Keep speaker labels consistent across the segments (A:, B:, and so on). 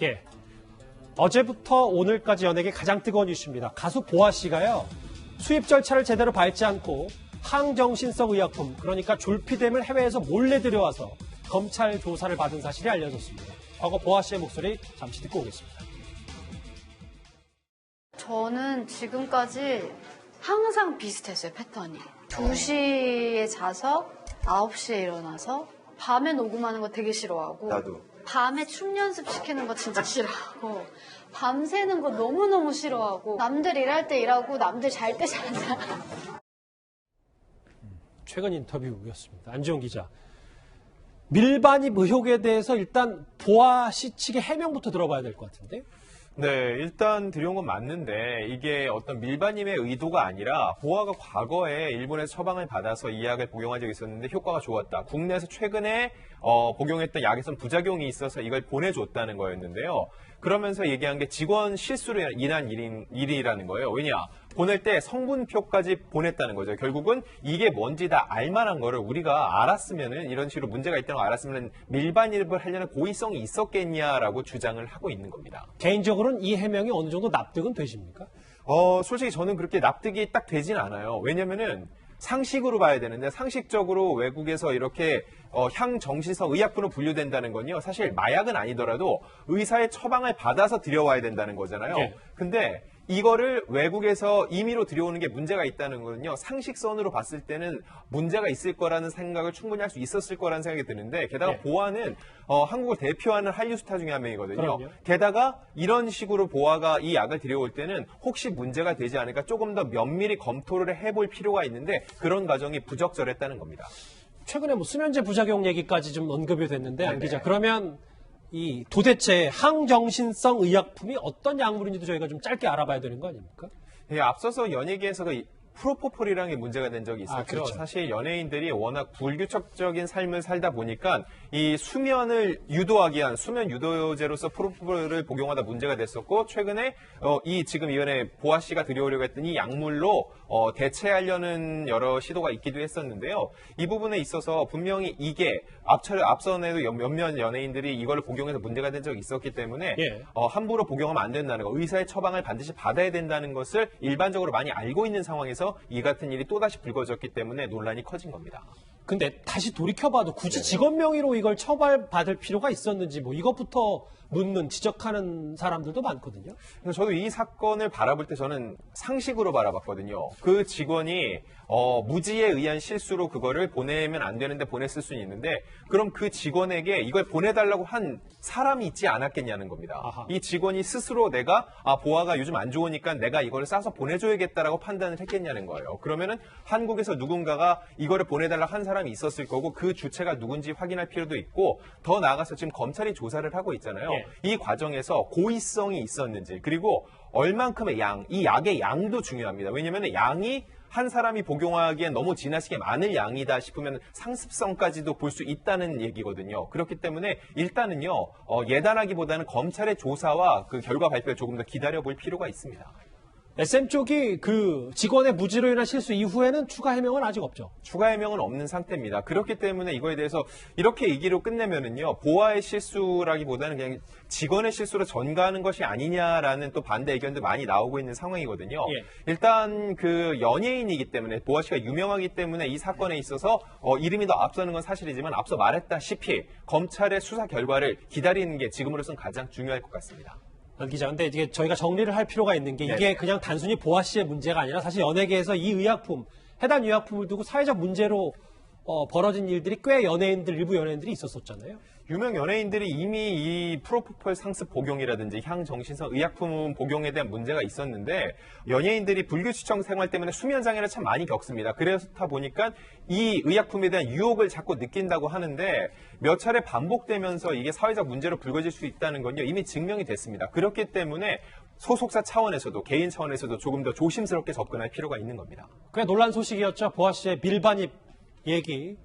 A: 예. 어제부터 오늘까지 연예계 가장 뜨거운 이슈입니다. 가수 보아 씨가요. 수입 절차를 제대로 밟지 않고 항정신성 의약품, 그러니까 졸피뎀을 해외에서 몰래 들여와서 검찰 조사를 받은 사실이 알려졌습니다. 과거 보아 씨의 목소리 잠시 듣고 오겠습니다.
B: 저는 지금까지 항상 비슷했어요, 패턴이. 2시에 자서 9시에 일어나서 밤에 녹음하는 거 되게 싫어하고
C: 나도.
B: 밤에 춤 연습시키는 거 진짜 싫어하고 밤새는 거 너무너무 싫어하고 남들 일할 때 일하고 남들 잘 때 자자.
A: 최근 인터뷰였습니다. 안지용 기자. 밀반입 의혹에 대해서 일단 보아 씨 측의 해명부터 들어봐야 될 것 같은데.
C: 네, 일단 들여온 건 맞는데 이게 어떤 밀반임의 의도가 아니라 보아가 과거에 일본에서 처방을 받아서 이 약을 복용한 적이 있었는데 효과가 좋았다. 국내에서 최근에 복용했던 약에선 부작용이 있어서 이걸 보내줬다는 거였는데요. 그러면서 얘기한 게 직원 실수로 인한 일이라는 거예요. 왜냐? 보낼 때 성분표까지 보냈다는 거죠. 결국은 이게 뭔지 다 알만한 거를 우리가 알았으면은 이런 식으로 문제가 있다는 걸 알았으면 밀반입을 하려는 고의성이 있었겠냐라고 주장을 하고 있는 겁니다.
A: 개인적으로는 이 해명이 어느 정도 납득은 되십니까?
C: 솔직히 저는 그렇게 납득이 딱 되진 않아요. 왜냐면은 상식으로 봐야 되는데 상식적으로 외국에서 이렇게 향정신성 의약품으로 분류된다는 건요. 사실 마약은 아니더라도 의사의 처방을 받아서 들여와야 된다는 거잖아요.
A: 네.
C: 근데 이거를 외국에서 임의로 들여오는 게 문제가 있다는 거는요. 상식선으로 봤을 때는 문제가 있을 거라는 생각을 충분히 할 수 있었을 거라는 생각이 드는데 게다가
A: 네.
C: 보아는 한국을 대표하는 한류 스타 중에 한 명이거든요.
A: 그럼요.
C: 게다가 이런 식으로 보아가 이 약을 들여올 때는 혹시 문제가 되지 않을까 조금 더 면밀히 검토를 해볼 필요가 있는데 그런 과정이 부적절했다는 겁니다.
A: 최근에 뭐 수면제 부작용 얘기까지 좀 언급이 됐는데 안
C: 네네.
A: 기자. 그러면 이 도대체 항정신성 의약품이 어떤 약물인지도 저희가 좀 짧게 알아봐야 되는 거 아닙니까?
C: 예, 앞서서 연예계에서 프로포폴이라는 게 문제가 된 적이 있었죠.
A: 그렇죠.
C: 사실 연예인들이 워낙 불규칙적인 삶을 살다 보니까 이 수면을 유도하기 위한 수면 유도제로서 프로포폴을 복용하다 문제가 됐었고 최근에 지금 이번에 보아 씨가 들여오려고 했던 이 약물로 대체하려는 여러 시도가 있기도 했었는데요. 이 부분에 있어서 분명히 이게 앞선에도 몇몇 연예인들이 이걸 복용해서 문제가 된 적이 있었기 때문에
A: 예.
C: 함부로 복용하면 안 된다는 거, 의사의 처방을 반드시 받아야 된다는 것을 일반적으로 많이 알고 있는 상황에서 이 같은 일이 또다시 불거졌기 때문에 논란이 커진 겁니다.
A: 근데 다시 돌이켜봐도 굳이 직원 명의로 이걸 처벌받을 필요가 있었는지 뭐 이것부터 묻는, 지적하는 사람들도 많거든요.
C: 그래서 저도 이 사건을 바라볼 때 저는 상식으로 바라봤거든요. 그 직원이 무지에 의한 실수로 그거를 보내면 안 되는데 보냈을 수는 있는데 그럼 그 직원에게 이걸 보내달라고 한 사람이 있지 않았겠냐는 겁니다.
A: 아하.
C: 이 직원이 스스로 내가 보아가 요즘 안 좋으니까 내가 이걸 싸서 보내줘야겠다라고 판단을 했겠냐는 거예요. 그러면은 한국에서 누군가가 이거를 보내달라고 한 사람이 있었을 거고 그 주체가 누군지 확인할 필요도 있고 더 나아가서 지금 검찰이 조사를 하고 있잖아요.
A: 예.
C: 이 과정에서 고의성이 있었는지 그리고 얼만큼의 이 약의 양도 중요합니다. 왜냐하면 양이 한 사람이 복용하기엔 너무 지나치게 많은 양이다 싶으면 상습성까지도 볼 수 있다는 얘기거든요. 그렇기 때문에 일단은요 예단하기보다는 검찰의 조사와 그 결과 발표를 조금 더 기다려볼 필요가 있습니다.
A: SM 쪽이 그 직원의 무지로 인한 실수 이후에는 추가 해명은 아직 없죠.
C: 추가 해명은 없는 상태입니다. 그렇기 때문에 이거에 대해서 이렇게 얘기로 끝내면은요, 보아의 실수라기보다는 그냥 직원의 실수로 전가하는 것이 아니냐라는 또 반대 의견도 많이 나오고 있는 상황이거든요.
A: 예.
C: 일단 그 연예인이기 때문에 보아 씨가 유명하기 때문에 이 사건에 있어서 이름이 더 앞서는 건 사실이지만 앞서 말했다시피 검찰의 수사 결과를 기다리는 게 지금으로선 가장 중요할 것 같습니다.
A: 안 기자, 근데 이게 저희가 정리를 할 필요가 있는 게 이게
C: 네.
A: 그냥 단순히 보아 씨의 문제가 아니라 사실 연예계에서 이 의약품, 해당 의약품을 두고 사회적 문제로 벌어진 일들이 꽤 일부 연예인들이 있었잖아요.
C: 유명 연예인들이 이미 이 프로포폴 상습 복용이라든지 향정신성 의약품 복용에 대한 문제가 있었는데 연예인들이 불규칙적 생활 때문에 수면장애를 참 많이 겪습니다. 그렇다 보니까 이 의약품에 대한 유혹을 자꾸 느낀다고 하는데 몇 차례 반복되면서 이게 사회적 문제로 불거질 수 있다는 건요 이미 증명이 됐습니다. 그렇기 때문에 소속사 차원에서도 개인 차원에서도 조금 더 조심스럽게 접근할 필요가 있는 겁니다.
A: 꽤 논란 소식이었죠. 보아 씨의 밀반입 얘기.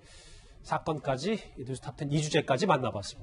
A: 사건까지 뉴스탑10 2주제까지 만나봤습니다.